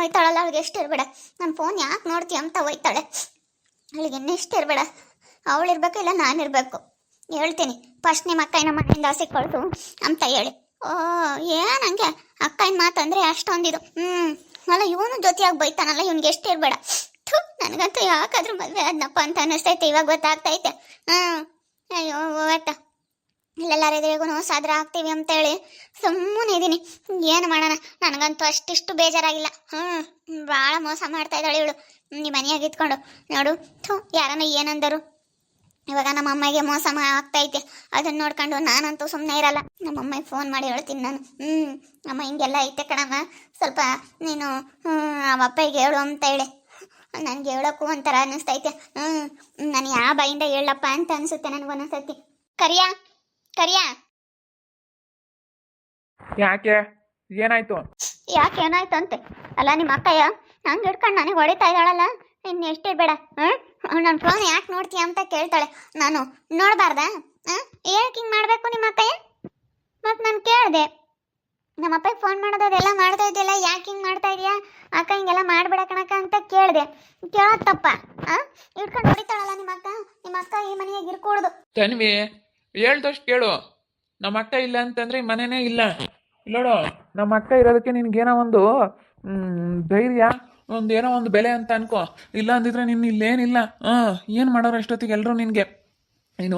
ಹೋಯ್ತಾಳಲ್ಲ ಅವಳಿಗೆ ಎಷ್ಟು ಇರಬೇಡ, ನನ್ನ ಫೋನ್ ಯಾಕೆ ನೋಡ್ತೀಯ ಅಂತ ಹೋಯ್ತಾಳೆ. ಅವಳಿಗೆ ಇನ್ನೆಷ್ಟು ಇರಬೇಡ, ಅವಳಿರ್ಬೇಕು ಇಲ್ಲ ನಾನಿರ್ಬೇಕು. ಹೇಳ್ತೀನಿ ಫಸ್ಟ್ ನಿಮ್ಮ ಅಕ್ಕನ ಮನೆಯಿಂದ ಹಸಿ ಕಳ್ಸು ಅಂತ ಹೇಳಿ. ಓ ಏನಂಗೆ ಅಕ್ಕನ ಮಾತಂದರೆ ಅಷ್ಟೊಂದಿದು. ಅಲ್ಲ ಇವನು ಜೊತೆಯಾಗಿ ಬೈತಾನಲ್ಲ, ಇವ್ನಿಗೆ ಎಷ್ಟು ಇರಬೇಡ. ನನಗಂತೂ ಯಾಕಾದ್ರೂ ಮದುವೆ ಆದ್ನಪ್ಪ ಅಂತ ಅನ್ನಿಸ್ತೈತೆ, ಇವಾಗ ಗೊತ್ತಾಗ್ತೈತೆ. ಅಯ್ಯೋ ಓಟ ಇಲ್ಲೆಲ್ಲರಿಗೂ ಸಾದ್ರ ಆಗ್ತೀವಿ ಅಂತೇಳಿ ಸುಮ್ಮನೆ ಇದ್ದೀನಿ. ಏನು ಮಾಡೋಣ, ನನಗಂತೂ ಅಷ್ಟಿಷ್ಟು ಬೇಜಾರಾಗಿಲ್ಲ. ಭಾಳ ಮೋಸ ಮಾಡ್ತಾ ಇದ್ದಾಳೆ ಇವಳು ನಿಮ್ಮ ಮನೆಯಾಗ ಇದ್ಕೊಂಡು. ನೋಡು ಯಾರನ್ನ ಏನಂದರು, ಇವಾಗ ನಮ್ಮ ಅಮ್ಮಗೆ ಮೋಸ ಆಗ್ತೈತೆ, ಅದನ್ನ ನೋಡ್ಕೊಂಡು ನಾನಂತೂ ಸುಮ್ಮನೆ ಇರಲ್ಲ. ನಮ್ಮ ಅಮ್ಮಗೆ ಫೋನ್ ಮಾಡಿ ಹೇಳ್ತೀನಿ ನಾನು. ಅಮ್ಮ ಹಿಂಗೆಲ್ಲ ಐತೆ ಕಣಮ್ಮ, ಸ್ವಲ್ಪ ನೀನು ಅವಪ್ಪಗೆ ಹೇಳು ಅಂತ ಹೇಳಿ. ನನಗೆ ಹೇಳೋಕ್ಕೂ ಒಂಥರ ಅನ್ನಿಸ್ತೈತೆ. ನಾನು ಯಾವ ಬಾಯಿಂದ ಹೇಳಪ್ಪ ಅಂತ ಅನಿಸುತ್ತೆ ನನಗೊಂದೊಂದ್ಸತಿ. ಕರಿಯಾ ಕರಿಯಾ, ಯಾಕೆ ಏನಾಯ್ತು? ಯಾಕೆ ಏನಾಯ್ತು ಅಂತೆ? ಅಲ್ಲ ನಿಮ್ಮ ಅಕ್ಕಯ್ಯ ಹಂಗೆ ಹಿಡ್ಕೊಂಡು ನನಗೆ ಹೊಡಿತಾ ಇದ್ದಾಳಲ್ಲ, ಇನ್ನು ಎಷ್ಟೇ ಬೇಡ. ನನ್ನ ಫೋನ್ ಯಾಕೆ ನೋಡ್ತೀಯ ಅಂತ ಕೇಳ್ತಾಳೆ. ನಾನು ನೋಡಬಾರ್ದಾ? ಏನಕ್ಕೆ ಹಿಂಗೆ ಮಾಡಬೇಕು ನಿಮ್ಮ ಅಕ್ಕಯ್ಯ? ಮತ್ತು ನಾನು ಕೇಳಿದೆ, ನಮ್ಮ ಅಪ್ಪಗೆ ಫೋನ್ ಮಾಡೋದು ಅದೆಲ್ಲ ಮಾಡ್ತಾ ಇದೆಯಲ್ಲ, ಯಾಕೆ ಹಿಂಗೆ ಮಾಡ್ತಾ ಇದೆಯಾ ಅಕ್ಕ, ಹಿಂಗೆಲ್ಲ ಮಾಡಬೇಡ ಕಣಕ್ಕ ಅಂತ ಕೇಳಿದೆ. ಕೇಳೋದು ತಪ್ಪ? ಹಿಡ್ಕೊಂಡು ಹೊಡಿತಾಳಲ್ಲ ನಿಮ್ಮ ಅಕ್ಕ ಈ ಮನೆಯಾಗ ಇರ್ಕೂಡ್ದು. ತನ್ವಿ ಹೇಳ್ದಷ್ಟು ಕೇಳು. ನಮ್ಮ ಅಕ್ಕ ಇಲ್ಲ ಅಂತಂದ್ರೆ ಈ ಮನೆನೇ ಇಲ್ಲ. ಇಲ್ಲೋಡು, ನಮ್ಮ ಅಕ್ಕ ಇರೋದಕ್ಕೆ ನಿನ್ಗೇನೋ ಒಂದು ಧೈರ್ಯ, ಏನೋ ಒಂದು ಬೆಲೆ ಅಂತ ಅನ್ಕೋ. ಇಲ್ಲ ಅಂದಿದ್ರೆ ನಿನ್ನ ಇಲ್ಲೇನಿಲ್ಲ. ಏನು ಮಾಡೋರು ಅಷ್ಟೊತ್ತಿಗೆ ಎಲ್ಲರೂ ನಿನಗೆ. ನೀನು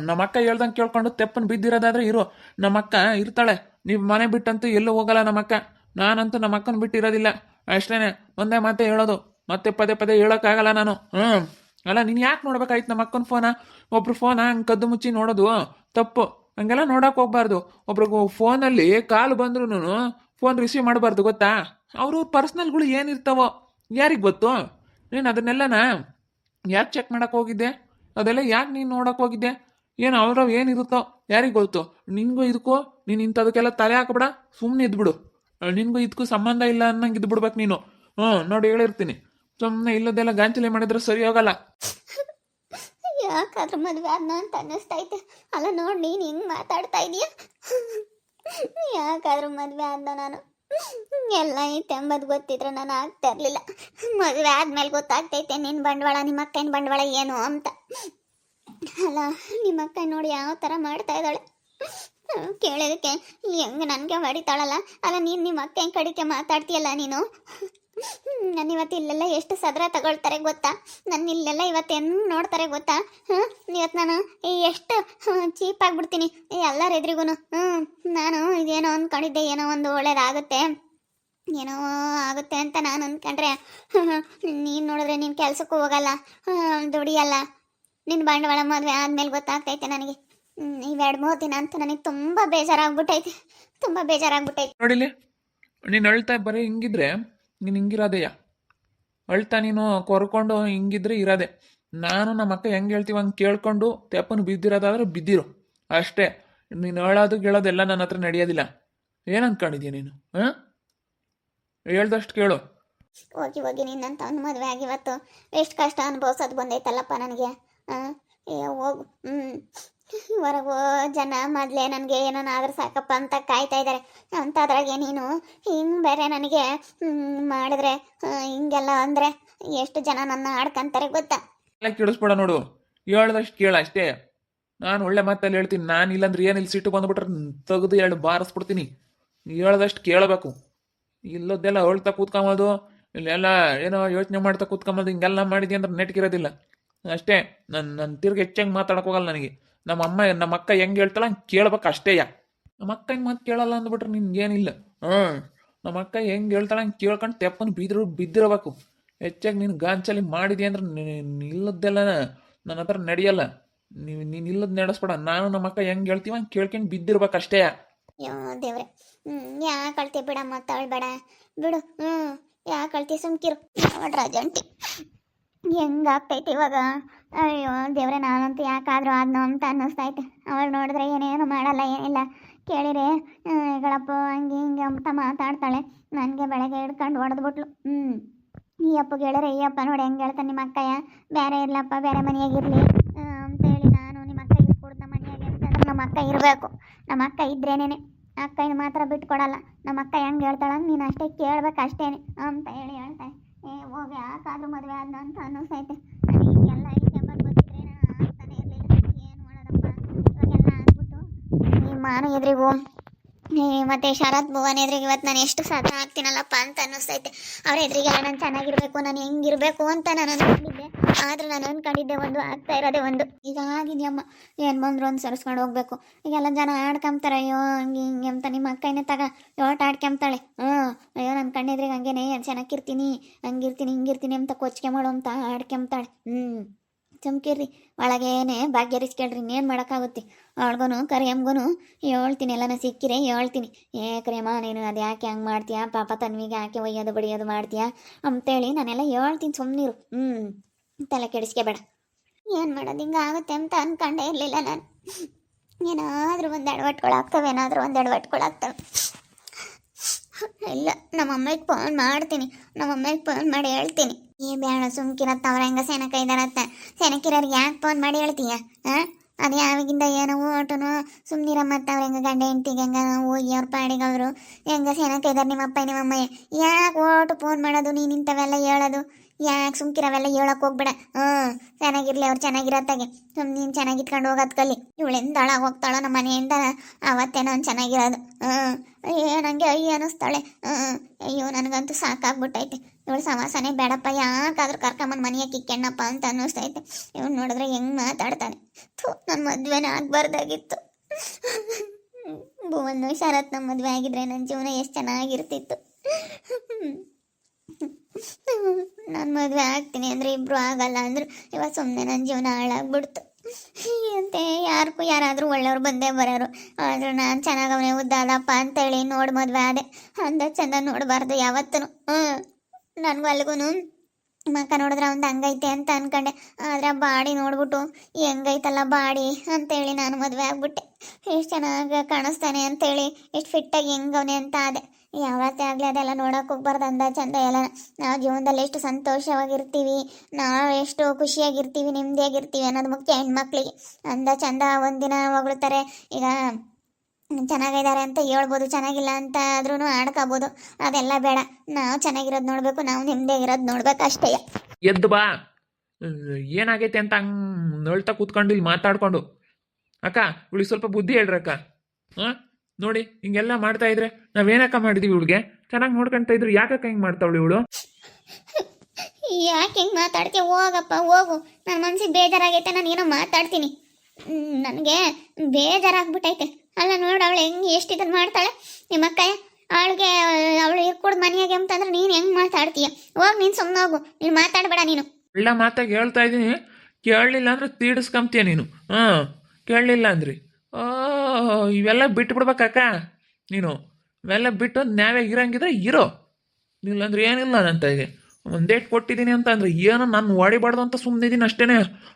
ನಮ್ಮ ಅಕ್ಕ ಹೇಳ್ದಂಗೆ ಕೇಳ್ಕೊಂಡು ತೆಪ್ಪನ್ನು ಬಿದ್ದಿರೋದಾದ್ರೆ ಇರು. ನಮ್ಮ ಅಕ್ಕ ಇರ್ತಾಳೆ, ನೀವು ಮನೆ ಬಿಟ್ಟಂತೂ ಎಲ್ಲೂ ಹೋಗಲ್ಲ ನಮ್ಮ ಅಕ್ಕ. ನಾನಂತೂ ನಮ್ಮ ಅಕ್ಕನ ಬಿಟ್ಟು ಇರೋದಿಲ್ಲ ಅಷ್ಟೇ. ಒಂದೇ ಮಾತೆ ಹೇಳೋದು, ಮತ್ತೆ ಪದೇ ಪದೇ ಹೇಳೋಕ್ಕಾಗಲ್ಲ ನಾನು. ಅಲ್ಲ ನೀನು ಯಾಕೆ ನೋಡ್ಬೇಕಾಯ್ತು ನಮ್ಮ ಅಕ್ಕನ ಫೋನ? ಒಬ್ರು ಫೋನ ಹಂಗೆ ಕದ್ದು ಮುಚ್ಚಿ ನೋಡೋದು ತಪ್ಪು. ಹಂಗೆಲ್ಲ ನೋಡೋಕೆ ಹೋಗ್ಬಾರ್ದು. ಒಬ್ರಿಗೂ ಫೋನಲ್ಲಿ ಕಾಲು ಬಂದ್ರೂ ಫೋನ್ ರಿಸೀವ್ ಮಾಡಬಾರ್ದು, ಗೊತ್ತಾ? ಅವರು ಪರ್ಸ್ನಲ್ಗಳು ಏನಿರ್ತಾವೋ ಯಾರಿಗೆ ಗೊತ್ತು? ನೀನು ಅದನ್ನೆಲ್ಲನ ಯಾಕೆ ಚೆಕ್ ಮಾಡೋಕೆ ಹೋಗಿದ್ದೆ? ಅದೆಲ್ಲ ಯಾಕೆ ನೀನು ನೋಡೋಕೆ ಹೋಗಿದ್ದೆ? ಏನು ಅವ್ರವ್ ಏನಿರುತ್ತೋ ಯಾರಿಗೆ ಗೊತ್ತು? ನಿನಗೂ ಇದಕ್ಕೂ ನೀನು ಇಂಥದಕ್ಕೆಲ್ಲ ತಲೆ ಹಾಕಬೇಡ, ಸುಮ್ಮನೆ ಇದ್ಬಿಡು. ನಿನಗೂ ಇದಕ್ಕೂ ಸಂಬಂಧ ಇಲ್ಲ ಅನ್ನಂಗೆ ಇದ್ಬಿಡ್ಬೇಕು ನೀನು. ನೋಡಿ ಹೇಳಿರ್ತೀನಿ, ಸುಮ್ಮನೆ ಇಲ್ಲದೆಲ್ಲ ಗಾಂಚಲಿ ಮಾಡಿದ್ರೆ ಸರಿ ಹೋಗಲ್ಲ. ಯಾಕಾದ್ರೂ ಮದುವೆ ಆದ್ನ ಅಂತ ಅನ್ನಿಸ್ತೈತೆ. ಅಲ್ಲ ನೋಡಿ ನೀನು ಹಿಂಗೆ ಮಾತಾಡ್ತಾ ಇದೀಯ. ಯಾಕಾದ್ರೂ ಮದುವೆ ಆದ್ನ ನಾನು? ಎಲ್ಲ ಐತೆ ಎಂಬುದು ಗೊತ್ತಿದ್ರೆ ನಾನು ಆಗ್ತಾ ಇರಲಿಲ್ಲ. ಮದುವೆ ಆದ್ಮೇಲೆ ಗೊತ್ತಾಗ್ತೈತೆ ನಿನ್ನ ಬಂಡವಾಳ, ನಿಮ್ಮ ಅಕ್ಕನ ಬಂಡವಾಳ ಏನು ಅಂತ. ಅಲ್ಲ ನಿಮ್ಮ ಅಕ್ಕ ನೋಡಿ ಯಾವ ಥರ ಮಾಡ್ತಾ ಇದ್ದಾಳೆ ಕೇಳೋದಕ್ಕೆ. ಹೆಂಗೆ ನನಗೆ ಹೊಡಿತಾಳಲ್ಲ. ಅಲ್ಲ ನೀನು ನಿಮ್ಮ ಅಕ್ಕನ ಕಡೆಗೆ ಮಾತಾಡ್ತೀಯಲ್ಲ ನೀನು. ನಾನು ಇವತ್ತು ಇಲ್ಲೆಲ್ಲ ಎಷ್ಟು ಸದರ ತಗೊಳ್ತಾರೆ ಗೊತ್ತಾ? ನನ್ನ ಇಲ್ಲೆಲ್ಲ ಇವತ್ತು ಹೆಂಗೆ ನೋಡ್ತಾರೆ ಗೊತ್ತಾ? ಇವತ್ತು ನಾನು ಎಷ್ಟು ಚೀಪ್ ಆಗಿಬಿಡ್ತೀನಿ ಎಲ್ಲರ ಎದುರಿಗೂ. ನಾನು ಇದೇನೋ ಅಂದ್ಕೊಂಡಿದ್ದೆ, ಏನೋ ಒಂದು ಒಳ್ಳೇದಾಗುತ್ತೆ ಏನೋ ಆಗುತ್ತೆ ಅಂತ ನಾನು ಅಂದ್ಕೊಂಡ್ರೆ, ನೀನು ನೋಡಿದ್ರೆ ನೀನು ಕೆಲಸಕ್ಕೂ ಹೋಗಲ್ಲ, ದುಡಿಯಲ್ಲ. ನಿನ್ನ ಬಂಡವಾಳ ಮದುವೆ ಆದಮೇಲೆ ಗೊತ್ತಾಗ್ತೈತೆ ನನಗೆ. ಈ 2-3 ದಿನ ಅಂತೂ ನನಗೆ ತುಂಬ ಬೇಜಾರಾಗ್ಬಿಟ್ಟೈತೆ, ತುಂಬ ಬೇಜಾರಾಗ್ಬಿಟ್ಟೈತೆ. ನೋಡಿಲಿ, ನೀನು ಅಳ್ತಾ ಬರೀ ಹಿಂಗಿದ್ರೆ ನೀನು ಹಿಂಗಿರೋದೆಯಾ? ಅಳ್ತಾ ನೀನು ಕೊರ್ಕೊಂಡು ಹಿಂಗಿದ್ರೆ ಇರೋದೆ. ನಾನು ನಮ್ಮ ಅಕ್ಕ ಹೆಂಗೆ ಹೇಳ್ತೀವಿ ಹಂಗೆ ಕೇಳ್ಕೊಂಡು ತೆಪ್ಪನು ಬಿದ್ದಿರೋದಾದ್ರೆ ಬಿದ್ದಿರು ಅಷ್ಟೇ. ನೀನು ಹೇಳೋದು ಗೆಳೋದೆಲ್ಲ ನನ್ನ ಹತ್ರ ನಡೆಯೋದಿಲ್ಲ. ಏನು ಅಂದ್ಕೊಂಡಿದ್ಯಾ ನೀನು? ಹೇಳ್ದಷ್ಟು ಕೇಳು. ಹೋಗಿ ಹೋಗಿ ನಿನ್ನಂತ ಒಂದು ಮದುವೆ ಆಗಿ ಇವತ್ತು ಎಷ್ಟು ಕಷ್ಟ ಅನುಭವಿಸೋದು ಬಂದೈತಲ್ಲಪ್ಪ ನನಗೆ. ಹೋಗು. ಹೊರಗೋ ಜನ ಮೊದಲೇ ನನಗೆ ಏನೋನಾದ್ರೂ ಸಾಕಪ್ಪ ಅಂತ ಕಾಯ್ತಾ ಇದ್ದಾರೆ. ಅಂಥದ್ರಾಗೆ ನೀನು ಹಿಂಗೆ ಬೇರೆ ನನಗೆ ಮಾಡಿದ್ರೆ, ಹಿಂಗೆಲ್ಲ ಅಂದರೆ ಎಷ್ಟು ಜನ ನನ್ನ ಆಡ್ಕೊಂತಾರೆ ಗೊತ್ತಾ? ಎಲ್ಲ ಕೇಳಿಸ್ಬೇಡ ನೋಡು, ಹೇಳ್ದಷ್ಟು ಕೇಳ ಅಷ್ಟೇ. ನಾನು ಒಳ್ಳೆ ಮಾತಲ್ಲಿ ಹೇಳ್ತೀನಿ. ನಾನು ಇಲ್ಲಾಂದ್ರೆ ಏನಿಲ್ಲ ಸಿಟ್ಟು ಬಂದುಬಿಟ್ರೆ ತೆಗೆದು 2 ಬಾರಿಸ್ಬಿಡ್ತೀನಿ. ಹೇಳ್ದಷ್ಟು ಕೇಳಬೇಕು. ಇಲ್ಲದ್ದೆಲ್ಲ ಹೇಳ್ತಾ ಕೂತ್ಕೊಂಬೋದು, ಇಲ್ಲೆಲ್ಲ ಏನೋ ಯೋಚನೆ ಮಾಡ್ತಾ ಕೂತ್ಕೊಂಬೋದು, ಹಿಂಗೆಲ್ಲ ಮಾಡಿದ್ವಿ ಅಂದ್ರೆ ನೆಟ್ಗಿರೋದಿಲ್ಲ ಅಷ್ಟೇ. ನನ್ನ ತಿರ್ಗಿ ಹೆಚ್ಚಂಗೆ ಮಾತಾಡೋಕೆ ಹೋಗಲ್ಲ ನನಗೆ. ನಮ್ಮ ಅಕ್ಕ ಹೆಂಗೆ ಹೇಳ್ತಾಳ ಹಂಗೆ ಕೇಳ್ಬೇಕು ಅಷ್ಟೇಯ. ನಮ್ಮ ಅಕ್ಕ ಹಿಂಗೆ ಮಾತು ಕೇಳಲ್ಲ ಅಂದ್ಬಿಟ್ರೆ ನಿನ್ಗೇನಿಲ್ಲ. ನಮ್ಮ ಅಕ್ಕ ಹೆಂಗೆ ಹೇಳ್ತಾಳ ಹಂಗೆ ಕೇಳ್ಕೊಂಡು ತೆಪ್ಪನ್ನು ಬಿದ್ದಿರಬೇಕು. ಹೆಚ್ಚಾಗಿ ನೀನು ಗಾಂಚಲಿ ಮಾಡಿದ್ಯಾ ಅಂದ್ರೆ ಇಲ್ಲದ್ದೆಲ್ಲ ನನ್ನ ಹತ್ರ ನಡೆಯಲ್ಲ. ನೀನು ಇಲ್ಲದ್ದು ನಡೆಸ್ಬೇಡ. ನಾನು ನಮ್ಮ ಅಕ್ಕ ಹೆಂಗೆ ಹೇಳ್ತೀವ ಹಂಗೆ ಕೇಳ್ಕೊಂಡು ಬಿದ್ದಿರ್ಬೇಕು ಅಷ್ಟೇ. ಅಯ್ಯೋ ದೇವ್ರೆ, ಯಾಕೆ ಅಳ್ತಿ ಬಿಡಮ್ಮ, ತಳ್ಬೇಡ ಬಿಡು. ಯಾಕೆ ಅಳ್ತಿ, ಸುಮ್ಕಿರು. ರಾಜಂಟಿ ಹೆಂಗಾಗ್ತೈತೆ ಇವಾಗ. ಅಯ್ಯೋ ದೇವ್ರೆ, ನಾನಂತೂ ಯಾಕಾದ್ರೂ ಆದ್ನೋ ಅಂತ ಅನ್ನಿಸ್ತೈತೆ. ಅವಳು ನೋಡಿದ್ರೆ ಏನೇನು ಮಾಡಲ್ಲ, ಏನಿಲ್ಲ. ಕೇಳಿರೆ ಗಳಪ್ಪ ಹಂಗೆ ಹಿಂಗೆ ಅಂತ ಮಾತಾಡ್ತಾಳೆ. ನನಗೆ ಬೆಳಗ್ಗೆ ಹಿಡ್ಕೊಂಡು ಹೊಡೆದ್ಬಿಟ್ಲು. ಈ ಅಪ್ಪಗೆ ಹೇಳಿದ್ರೆ, ಈ ಅಪ್ಪ ನೋಡಿ ಹೆಂಗೆ ಹೇಳ್ತಾನೆ ನಿಮ್ಮ ಅಕ್ಕಯ್ಯ, ಬೇರೆ ಇರ್ಲಪ್ಪ, ಬೇರೆ ಮನೆಯಾಗಿರಲಿ ಅಂತೇಳಿ ನಾನು ನಿಮ್ಮ ಅಕ್ಕ ಇರ್ಕೊಡ್ದ ಮನೆಯಾಗೆ ಅಂತಂದ್ರೆ ನಮ್ಮ ಅಕ್ಕ ಇರಬೇಕು. ನಮ್ಮ ಅಕ್ಕ ಇದ್ರೇನೆ ಅಕ್ಕನ ಮಾತ್ರ ಬಿಟ್ಕೊಡಲ್ಲ. ನಮ್ಮ ಅಕ್ಕ ಹೆಂಗೆ ಹೇಳ್ತಾಳ ನೀನು ಅಷ್ಟೇ ಕೇಳ್ಬೇಕು ಅಷ್ಟೇನೆ ಅಂತ ಹೇಳಿ ಹೇಳ್ತಾಳೆ. ಹೋಗಿ ಯಾಕಾದ್ರೂ ಮದುವೆ ಆದ ಅಂತ ಅನ್ನಿಸ್ತೈತೆ. ನನಗೆ ಎಲ್ಲ ಐತೆ ಎಂಬತ್ತು ಗೊತ್ತಿದ್ರೆ ನಾನು ಆಗ್ತಾನೆ ಇರಲಿಲ್ಲ. ಏನು ಮಾಡೋದಪ್ಪ, ಇವಾಗೆಲ್ಲ ಆಗ್ಬಿಟ್ಟು ಈ ಮಾನ ಎದುರಿಗೂ ಮತ್ತೆ ಶರತ್ ಭುವನ್ ಎದುರಿಗೆ ಇವತ್ತು ನಾನು ಎಷ್ಟು ಸಾಧನ ಆಗ್ತೀನಲ್ಲಪ್ಪ ಅಂತ ಅನ್ನಿಸ್ತೈತೆ. ಅವ್ರ ಎದುರಿಗೆಲ್ಲ ನಾನು ಚೆನ್ನಾಗಿರ್ಬೇಕು, ನಾನು ಹೆಂಗಿರ್ಬೇಕು ಅಂತ ನಾನು ಅಂದ್ಕೊಂಡಿದ್ದೆ. ಆದ್ರೆ ನಾನು ಅಂದ್ಕೊಂಡಿದ್ದೆ ಒಂದು, ಆಗ್ತಾ ಇರೋದೇ ಒಂದು. ಈಗ ಆಗಿದೆಯಮ್ಮ, ಏನು ಬಂದ್ರು ಒಂದು ಸರಿಸ್ಕೊಂಡು ಹೋಗ್ಬೇಕು. ಈಗೆಲ್ಲ ಜನ ಆಡ್ಕೊಂತಾರೆ, ಅಯ್ಯೋ ಹಂಗೆ ಹಿಂಗೆ ಅಂತ. ನಿಮ್ಮ ಅಕ್ಕನೇ ತಗ ಯೋಟ ಆಡ್ಕೊಂತಾಳೆ. ಅಯ್ಯೋ ನನ್ನ ಕಣ್ಣೆದ್ರಿಗೆ ಹಂಗೇನೆ ಚೆನ್ನಾಗಿರ್ತೀನಿ, ಹಂಗಿರ್ತೀನಿ ಹಿಂಗಿರ್ತೀನಿ ಅಂತ ಕೊಚ್ಕೆ ಮಾಡು ಅಂತ ಆಡ್ಕೊಂತಾಳೆ. ಚಮ್ಕಿರ್ರಿ, ಒಳಗೇನೆ ಭಾಗ್ಯರಿಸ್ಕೇಳ್ರಿ, ಇನ್ನೇನು ಮಾಡೋಕ್ಕಾಗುತ್ತೆ. ಅವಳಿಗೂ ಕರಿಯಮ್ಗೂ ಹೇಳ್ತೀನಿ, ಎಲ್ಲನ ಸಿಕ್ಕಿರೆ ಹೇಳ್ತೀನಿ. ಕರಿಯಮ್ಮ ನೀನು ಅದು ಯಾಕೆ ಹಂಗೆ ಮಾಡ್ತೀಯಾ, ಪಾಪ ತನ್ವಿಗೆ ಯಾಕೆ ಒಯ್ಯೋದು ಬಡಿಯೋದು ಮಾಡ್ತೀಯಾ ಅಂತೇಳಿ ನಾನೆಲ್ಲ ಹೇಳ್ತೀನಿ. ಸುಮ್ಮನಿರು, ತಲೆ ಕೆಡಿಸ್ಕೋಬೇಡ. ಏನು ಮಾಡೋದು, ಹಿಂಗೆ ಆಗುತ್ತೆ ಅಂತ ಅಂದ್ಕೊಂಡೇ ಇರಲಿಲ್ಲ ನಾನು. ಏನಾದರೂ ಒಂದು ಎಡವಟ್ಗಳಾಗ್ತವೆ, ಏನಾದರೂ ಒಂದು ಎಡವಟ್ಗಳಾಗ್ತವೆ. ಇಲ್ಲ, ನಮ್ಮಮ್ಮಗೆ ಫೋನ್ ಮಾಡ್ತೀನಿ, ನಮ್ಮಮ್ಮಗೆ ಫೋನ್ ಮಾಡಿ ಹೇಳ್ತೀನಿ. ಬೇಡ ಸುಮ್ಕಿರತ್ತ, ಅವ್ರ ಹೆಂಗ ಸೆನಕ ಇದ್ದಾರತ್ತ. ಸೆನಕಿರೋರಿಗೆ ಯಾಕೆ ಫೋನ್ ಮಾಡಿ ಹೇಳ್ತೀಯ? ಅದು ಯಾವಾಗಿಂದ ಏನೋ ಓಟುನು ಸುಮ್ಮನಿರ. ಮತ್ತು ಅವ್ರ ಹೆಂಗ ಗಂಡ ಹೆಂಡ್ತಿಗೆ ಹೆಂಗ ಹೋಗಿ ಅವ್ರ ಪಾಡಿಗೆ ಅವರು ಹೆಂಗ ಸೆನಕ ಇದ್ದಾರೆ ನಿಮ್ಮಪ್ಪ ನಿಮ್ಮಮ್ಮಯ್ಯ. ಯಾಕೆ ಓಟು ಫೋನ್ ಮಾಡೋದು, ನೀನು ಇಂಥವೆಲ್ಲ ಹೇಳೋದು ಯಾಕೆ? ಸುಮ್ಕಿರವೆಲ್ಲ ಹೇಳಕ್ಕೆ ಹೋಗ್ಬೇಡ. ಚೆನ್ನಾಗಿರ್ಲಿ, ಅವ್ರು ಚೆನ್ನಾಗಿರತ್ತಾಗೆ ನೀನು ಚೆನ್ನಾಗಿಟ್ಕೊಂಡು ಹೋಗೋದು ಕಲಿ. ಇವಳೆಂದ ಹಾಳಾಗಿ ಹೋಗ್ತಾಳೋ ನಮ್ಮ ಮನೆಯಿಂದ, ಅವತ್ತೇ ನಾನು ಚೆನ್ನಾಗಿರೋದು. ನನಗೆ ಅಯ್ಯ ಅನ್ನಿಸ್ತಾಳೆ. ಅಯ್ಯೋ ನನಗಂತೂ ಸಾಕಾಗ್ಬಿಟ್ಟೈತೆ. ಇವಳು ಸವಾಸನೆ ಬೇಡಪ್ಪ, ಯಾಕಾದ್ರೂ ಕರ್ಕೊಂಬಂದು ಮನೆಯ ಕಿಕ್ಕೆಣ್ಣಪ್ಪ ಅಂತ ಅನ್ನಿಸ್ತೈತೆ. ಇವಳು ನೋಡಿದ್ರೆ ಹೆಂಗೆ ಮಾತಾಡ್ತಾನೆ. ನನ್ನ ಮದುವೆನೇ ಆಗಬಾರ್ದಾಗಿತ್ತು. ಭುವನ್ ಶರತ್ ನಮ್ಮ ಮದುವೆ ಆಗಿದ್ರೆ ನನ್ನ ಜೀವನ ಎಷ್ಟು ಚೆನ್ನಾಗಿರ್ತಿತ್ತು. ನಾನು ಮದುವೆ ಆಗ್ತೀನಿ ಅಂದರೆ ಇಬ್ಬರು ಆಗಲ್ಲ ಅಂದರು. ಇವಾಗ ಸುಮ್ಮನೆ ನನ್ನ ಜೀವನ ಹಾಳಾಗ್ಬಿಡ್ತು. ಅಂತೆ ಯಾರಿಗೂ ಯಾರಾದರೂ ಒಳ್ಳೆಯವ್ರು ಬಂದೇ ಬರೋರು. ಆದರೂ ನಾನು ಚೆನ್ನಾಗವನೇ ಉದ್ದಾದಪ್ಪ ಅಂತೇಳಿ ನೋಡಿ ಮದುವೆ ಆದೆ. ಅಂದ ಚಂದ ನೋಡಬಾರ್ದು ಯಾವತ್ತೂ. ನನಗೂ ಅಲ್ಲಿಗೂ ಮಕ್ಕ ನೋಡಿದ್ರೆ ಒಂದು ಹಂಗೈತೆ ಅಂತ ಅನ್ಕೊಂಡೆ. ಆದರೆ ಬಾಡಿ ನೋಡ್ಬಿಟ್ಟು ಹೆಂಗೈತಲ್ಲ ಬಾಡಿ ಅಂತೇಳಿ ನಾನು ಮದುವೆ ಆಗ್ಬಿಟ್ಟೆ. ಎಷ್ಟು ಚೆನ್ನಾಗಿ ಕಾಣಿಸ್ತಾನೆ ಅಂತೇಳಿ, ಎಷ್ಟು ಫಿಟ್ಟಾಗಿ ಹೆಂಗವನೆ ಅಂತ ಆದೆ. ಯಾವತ್ತೇ ಆಗಲಿ ಅದೆಲ್ಲ ನೋಡೋಕೆ ಹೋಗ್ಬಾರ್ದು. ಅಂದ ಚಂದ ಎಲ್ಲ ನಾವು ಜೀವನದಲ್ಲಿ ಎಷ್ಟು ಸಂತೋಷವಾಗಿರ್ತೀವಿ, ನಾವು ಎಷ್ಟು ಖುಷಿಯಾಗಿರ್ತೀವಿ, ನೆಮ್ಮದಿಯಾಗಿರ್ತೀವಿ ಅನ್ನೋದು ಮುಖ್ಯ ಹೆಣ್ಮಕ್ಳಿಗೆ. ಅಂದ ಚಂದ ಒಂದಿನ ಹೊಗಳ್ತಾರೆ. ಈಗ ಚೆನ್ನಾಗಿದ್ದಾರೆ ಅಂತ ಹೇಳ್ಬೋದು, ಚೆನ್ನಾಗಿಲ್ಲ ಅಂತ ಆದ್ರೂ ಆಡ್ಕೋಬೋದು. ಅದೆಲ್ಲ ಬೇಡ, ನಾವು ಚೆನ್ನಾಗಿರೋದು ನೋಡಬೇಕು, ನಾವು ನೆಮ್ಮದಿಯಾಗಿರೋದು ನೋಡ್ಬೇಕು ಅಷ್ಟೇ. ಎದ್ದು ಬಾ, ಏನಾಗೈತೆ ಅಂತ ಹಂಗೆ ನಳ್ತಾ ಕೂತ್ಕೊಂಡು ಇಲ್ಲಿ ಮಾತಾಡ್ಕೊಂಡು. ಅಕ್ಕ ಇವಳಿಗೆ ಸ್ವಲ್ಪ ಬುದ್ಧಿ ಹೇಳ್ರಿ ಅಕ್ಕ. ನೋಡಿ ಹಿಂಗೆಲ್ಲ ಮಾಡ್ತಾ ಇದ್ರೆ ನಾವೇನಕ್ಕ ಮಾಡಿದೀವಿ? ಇವಳಿಗೆ ಚೆನ್ನಾಗಿ ನೋಡ್ಕೊಂತ ಇದ್ರು ಯಾಕಕ್ಕ ಹಿಂಗೆ ಮಾಡ್ತಾವಳು ಇವಳು? ಯಾಕೆ ಹಿಂಗೆ ಮಾತಾಡ್ತೀಯ? ಹೋಗಪ್ಪ ಹೋಗು, ನನ್ನ ಮನ್ಸಿಗೆ ಬೇಜಾರಾಗೈತೆ, ನಾನು ಏನೋ ಮಾತಾಡ್ತೀನಿ. ನನಗೆ ಬೇಜಾರಾಗ್ಬಿಟ್ಟೈತೆ. ಅಲ್ಲ ನೋಡು, ಅವಳು ಹೆಂಗೆ ಎಷ್ಟು ಇದನ್ನು ಮಾಡ್ತಾಳೆ ನಿಮ್ಮ ಅಕ್ಕಯ್ಯ. ಅವಳಿಗೆ ಅವಳು ಇರ್ಕೊಡು ಮನೆಯಾಗೆ ಅಂತಂದ್ರೆ ನೀನು ಹೆಂಗೆ ಮಾತಾಡ್ತೀಯ? ಹೋಗಿ ನೀನು ಸುಮ್ಮನೆ ಹೋಗು, ನೀನು ಮಾತಾಡಬೇಡ. ನೀನು ಒಳ್ಳೆ ಮಾತಾಗಿ ಹೇಳ್ತಾ ಇದ್ದೀನಿ, ಕೇಳಲಿಲ್ಲ ಅಂದ್ರೆ ತೀಡಿಸ್ಕೊಂತೀಯ ನೀನು. ಕೇಳಲಿಲ್ಲ ಅಂದ್ರಿ ಇವೆಲ್ಲ ಬಿಟ್ಟು ಬಿಡ್ಬೇಕಕ್ಕ ನೀನು. ಇವೆಲ್ಲ ಬಿಟ್ಟು ನ್ಯಾಯಾಗಿ ಇರಂಗಿದ್ರೆ ಇರೋ, ಇಲ್ಲಾಂದ್ರೆ ಏನಿಲ್ಲ ನನ್ನ ಇದೆ. ಒಂದು ಡೇಟ್ ಕೊಟ್ಟಿದ್ದೀನಿ ಅಂತ ಅಂದ್ರೆ ಏನೋ ನಾನು ಹೊಡಿಬಾರ್ದು ಅಂತ ಸುಮ್ಮನಿದ್ದೀನಿ ಅಷ್ಟೇ.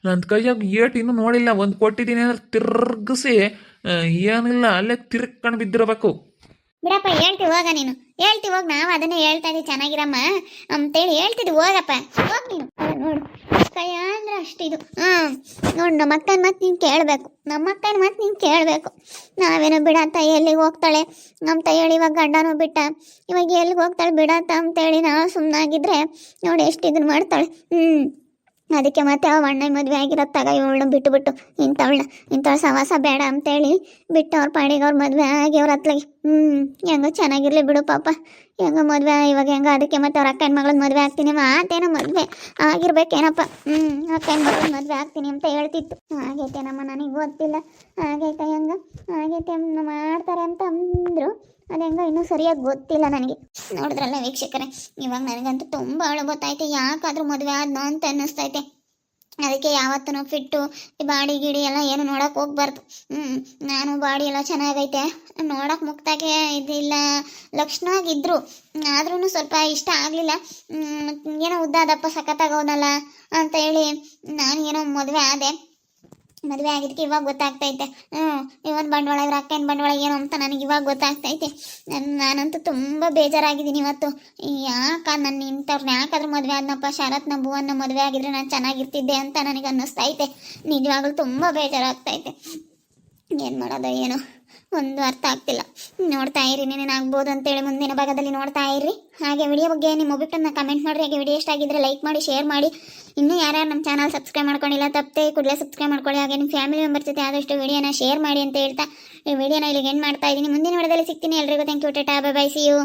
ನನ್ನ ಕೈಯಾಗ ಏಟು ಇನ್ನೂ ನೋಡಿಲ್ಲ. ಒಂದು ಕೊಟ್ಟಿದ್ದೀನಿ ಅಂದ್ರೆ ತಿರ್ಗಿಸಿ ಏನಿಲ್ಲ ಅಲ್ಲೇ ತಿರ್ಕೊಂಡು ಬಿದ್ದಿರಬೇಕು. ಬಿಡಪ್ಪ, ಹೇಳ್ತೀವಿ ಹೋಗ ನೀನು, ಹೇಳ್ತೀವಿ ಹೋಗಿ. ನಾವು ಅದನ್ನೇ ಹೇಳ್ತಾ ಇದ್ದೀವಿ ಚೆನ್ನಾಗಿರಮ್ಮ ಅಂತೇಳಿ ಹೇಳ್ತಿದ್ವಿ. ಹೋಗಪ್ಪ ಹೋಗಿ ನೀನು. ನೋಡು ಕೈ ಅಂದ್ರೆ ಅಷ್ಟಿದು. ನೋಡು ನಮ್ಮ ಅಕ್ಕನ ಮತ್ತೆ ನೀನು ಕೇಳಬೇಕು, ನಮ್ಮ ಅಕ್ಕನ ಮತ್ತೆ ನೀನು ಕೇಳಬೇಕು. ನಾವೇನೋ ಬಿಡತ್ತ ಎಲ್ಲಿಗೆ ಹೋಗ್ತಾಳೆ ನಮ್ಮ ಹೇಳಿ. ಇವಾಗ ಗಂಡನೂ ಬಿಟ್ಟ, ಇವಾಗ ಎಲ್ಲಿಗೆ ಹೋಗ್ತಾಳೆ ಬಿಡತ್ತ ಅಂತೇಳಿ ನಾವು ಸುಮ್ಮನಾಗಿದ್ರೆ ನೋಡಿ ಎಷ್ಟು ಇದನ್ನು ಮಾಡ್ತಾಳೆ. ಅದಕ್ಕೆ ಮತ್ತೆ ಅವ ಅಣ್ಣ ಮದುವೆ ಆಗಿರತ್ತಾಗ ಇವಳನ್ನ ಬಿಟ್ಟು ಇಂಥವಳ ಸವಾಸ ಬೇಡ ಅಂತೇಳಿ ಬಿಟ್ಟು ಅವ್ರ ಪಾಡಿಗೆ ಅವ್ರ ಮದುವೆ ಆಗಿ ಅವ್ರ ಹತ್ಲಾಗಿ ಹೆಂಗೋ ಚೆನ್ನಾಗಿರ್ಲಿ ಬಿಡು ಪಾಪ. ಹೆಂಗೋ ಮದುವೆ ಇವಾಗ ಹೆಂಗೋ. ಅದಕ್ಕೆ ಮತ್ತೆ ಅವ್ರ ಅಕ್ಕನ ಮಗಳನ್ನ ಮದುವೆ ಆಗ್ತೀನಿ ಮಾತೇನೋ ಮದುವೆ ಆಗಿರ್ಬೇಕೇನಪ್ಪ. ಅಕ್ಕನ ಮಗಳನ್ನ ಮದುವೆ ಆಗ್ತೀನಿ ಅಂತ ಹೇಳ್ತಿತ್ತು. ಆಗೈತೇನಮ್ಮ ನನಗೆ ಗೊತ್ತಿಲ್ಲ. ಆಗೈತೆ ಹೆಂಗ ಆಗೈತೆ ಮಾಡ್ತಾರೆ ಅಂತ ಅಂದರು. ಅದು ಹೆಂಗೋ ಇನ್ನೂ ಸರಿಯಾಗಿ ಗೊತ್ತಿಲ್ಲ ನನಗೆ. ನೋಡಿದ್ರಲ್ಲ ವೀಕ್ಷಕರೇ, ಇವಾಗ ನನಗಂತೂ ತುಂಬ ಅಳು ಗೊತ್ತೈತೆ. ಯಾಕಾದರೂ ಮದುವೆ ಆದ್ನೋ ಅಂತ ಅನ್ನಿಸ್ತೈತೆ. ಅದಕ್ಕೆ ಯಾವತ್ತೂ ಫಿಟ್ಟು ಬಾಡಿ ಗಿಡಿ ಎಲ್ಲ ಏನು ನೋಡೋಕೆ ಹೋಗ್ಬಾರ್ದು. ನಾನು ಬಾಡಿ ಎಲ್ಲ ಚೆನ್ನಾಗೈತೆ, ನೋಡೋಕೆ ಮುಕ್ತಾಗೆ ಇದಿಲ್ಲ, ಲಕ್ಷಣವಾಗಿದ್ದರು. ಆದ್ರೂ ಸ್ವಲ್ಪ ಇಷ್ಟ ಆಗಲಿಲ್ಲ. ಏನೋ ಉದ್ದಾದಪ್ಪ ಸಖತ್ತಾಗೋನಲ್ಲ ಅಂತ ಹೇಳಿ ನಾನು ಏನೋ ಮದುವೆ ಆದೆ. ಮದುವೆ ಆಗಿದ್ದಕ್ಕೆ ಇವಾಗ ಗೊತ್ತಾಗ್ತೈತೆ. ಇವನ್ ಬಂಡವಾಳ, ಇವ್ರ ಅಕ್ಕನ ಬಂಡವಾಳ ಏನು ಅಂತ ನನಗೆ ಇವಾಗ ಗೊತ್ತಾಗ್ತೈತೆ. ನಾನಂತೂ ತುಂಬ ಬೇಜಾರಾಗಿದ್ದೀನಿ ಇವತ್ತು. ನಾನು ಇಂಥವ್ರನ್ನ ಯಾಕಾದ್ರೂ ಮದುವೆ ಆದ್ನಪ್ಪ, ಶರತ್ನ ಭುವನ್ನ ಮದುವೆ ಆಗಿದ್ರೆ ನಾನು ಚೆನ್ನಾಗಿರ್ತಿದ್ದೆ ಅಂತ ನನಗೆ ಅನ್ನಿಸ್ತೈತೆ. ನಿಜವಾಗ್ಲೂ ತುಂಬ ಬೇಜಾರಾಗ್ತೈತೆ. ಏನು ಮಾಡೋದು ಏನೋ ಒಂದು ಅರ್ಥ ಆಗ್ತಿಲ್ಲ. ನೋಡ್ತಾ ಇರಿ ನೀನೇನಾಗ್ಬೋದು ಅಂತೇಳಿ ಮುಂದಿನ ಭಾಗದಲ್ಲಿ ನೋಡ್ತಾ ಇರಿ. ಹಾಗೆ ವಿಡಿಯೋ ಬಗ್ಗೆ ನಿಮ್ಮ ಒಬಿಟನ್ನು ಕಮೆಂಟ್ ಮಾಡಿರಿ. ಹಾಗೆ ವಿಡಿಯೋ ಇಷ್ಟ ಆಗಿದ್ರೆ ಲೈಕ್ ಮಾಡಿ, ಶೇರ್ ಮಾಡಿ. ಇನ್ನೂ ಯಾರ್ಯಾರು ನಮ್ಮ ಚಾನಲ್ ಸಬ್ಸ್ಕ್ರೈಬ್ ಮಾಡ್ಕೊಂಡಿಲ್ಲ ತಪ್ಪದೆ ಕೂಡಲೇ ಸಬ್ಸ್ಕ್ರೈಬ್ ಮಾಡ್ಕೊಳ್ಳಿ. ಹಾಗೆ ನಿಮ್ಮ ಫ್ಯಾಮಿಲಿ ಮೆಂಬರ್ ಜೊತೆ ಆದಷ್ಟು ವಿಡಿಯೋನ ಶೇರ್ ಮಾಡಿ ಅಂತ ಹೇಳ್ತಾ ಈ ವಿಡಿಯೋನ ಇಲ್ಲಿಗೆ ಎಂಡ್ ಮಾಡ್ತಾ ಇದ್ದೀನಿ. ಮುಂದಿನ ವಿಡಿಯೋದಲ್ಲಿ ಸಿಗ್ತೀನಿ. ಎಲ್ರಿಗೂ thank you. Tata, bye bye, see you.